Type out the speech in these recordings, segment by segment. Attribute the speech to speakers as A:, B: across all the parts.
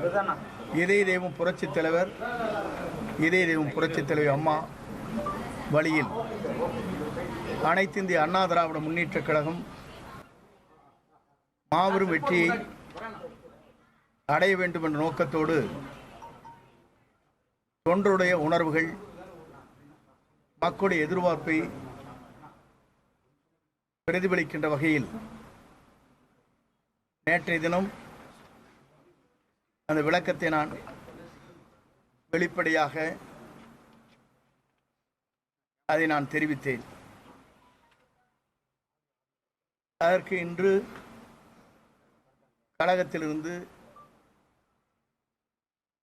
A: இதய தெய்வம் புரட்சித் தலைவர், இதய தெய்வம் புரட்சித் தலைவி அம்மா வழியில் அனைத்து இந்திய அண்ணா திராவிட முன்னேற்றக் கழகம் மாபெரும் வெற்றியை அடைய வேண்டும் என்ற நோக்கத்தோடு தொண்டருடைய உணர்வுகள், மக்களுடைய எதிர்பார்ப்பை பிரதிபலிக்கின்ற வகையில் நேற்றைய தினம் அந்த விளக்கத்தை நான் வெளிப்படையாக அதை நான் தெரிவித்தேன். அதற்கு இன்று கழகத்திலிருந்து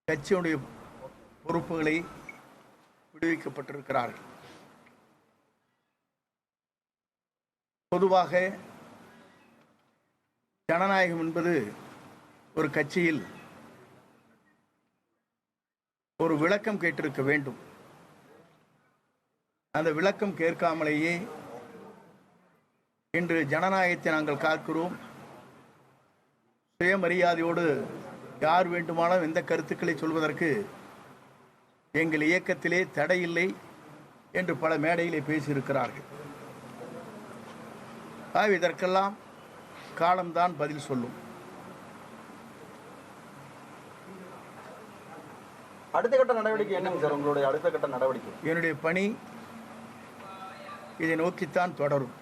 A: கட்சியுடைய பொறுப்புகளை விடுவிக்கப்பட்டிருக்கிறார்கள். பொதுவாக ஜனநாயகம் என்பது ஒரு கட்சியில் ஒரு விளக்கம் கேட்டிருக்க வேண்டும். அந்த விளக்கம் கேட்காமலேயே இன்று ஜனநாயகத்தை நாங்கள் காக்கிறோம், சுயமரியாதையோடு யார் வேண்டுமானாலும் எந்த கருத்துக்களை சொல்வதற்கு எங்கள் இயக்கத்திலே தடையில்லை என்று பல மேடையிலே பேசியிருக்கிறார்கள். இதற்கெல்லாம் காலம்தான் பதில் சொல்லும்.
B: அடுத்த கட்ட நடவடிக்கை என்னங்க சார்? உங்களுடைய அடுத்த கட்ட நடவடிக்கை?
A: என்னுடைய பணி இதை நோக்கித்தான் தொடரும்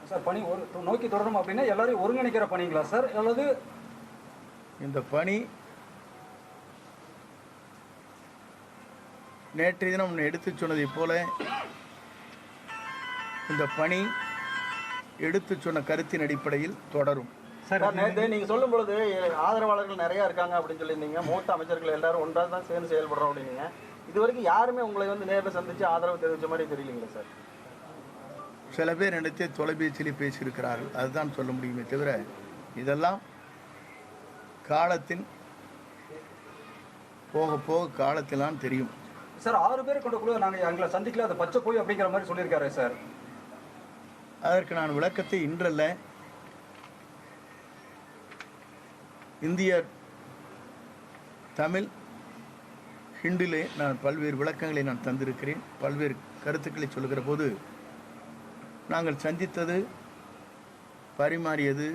C: சார். பணி நோக்கி தொடரும் அப்படின்னா எல்லாரையும் ஒருங்கிணைக்கிற பணிங்களா சார், அல்லது
A: இந்த பணி நேற்றைய தினம் எடுத்து சொன்னதைப் போல இந்த பணி எடுத்து சொன்ன கருத்தின் அடிப்படையில் தொடரும்.
B: சார், நேற்று நீங்கள் சொல்லும் பொழுது ஆதரவாளர்கள் நிறையா இருக்காங்க அப்படின்னு சொல்லியிருந்தீங்க. மூத்த அமைச்சர்கள் எல்லாரும் ஒன்றாக தான் சேர்ந்து செயல்படுறோம் அப்படின்னீங்க. இது வரைக்கும் யாருமே உங்களை வந்து நேரில் சந்தித்து ஆதரவு தெரிவித்த மாதிரி தெரியலீங்களா சார்?
A: சில பேர் எடுத்து தொலைபேசியிலே பேசியிருக்கிறார்கள், அதுதான் சொல்ல முடியுமே தவிர இதெல்லாம் காலத்தின் போக போக காலத்திலான் தெரியும்.
C: சார் 6 பேர் கொண்ட குழு நாங்கள் எங்களை சந்திக்கல, அதை பச்சை போய் அப்படிங்கிற மாதிரி சொல்லியிருக்காரு சார்.
A: அதற்கு நான் விளக்கத்தை இன்றல்ல, இந்திய தமிழ் ஹிண்டிலே நான் பல்வேறு விளக்கங்களை நான் தந்திருக்கிறேன். பல்வேறு கருத்துக்களை சொல்லுகிற போது நாங்கள் சந்தித்தது, பரிமாறியது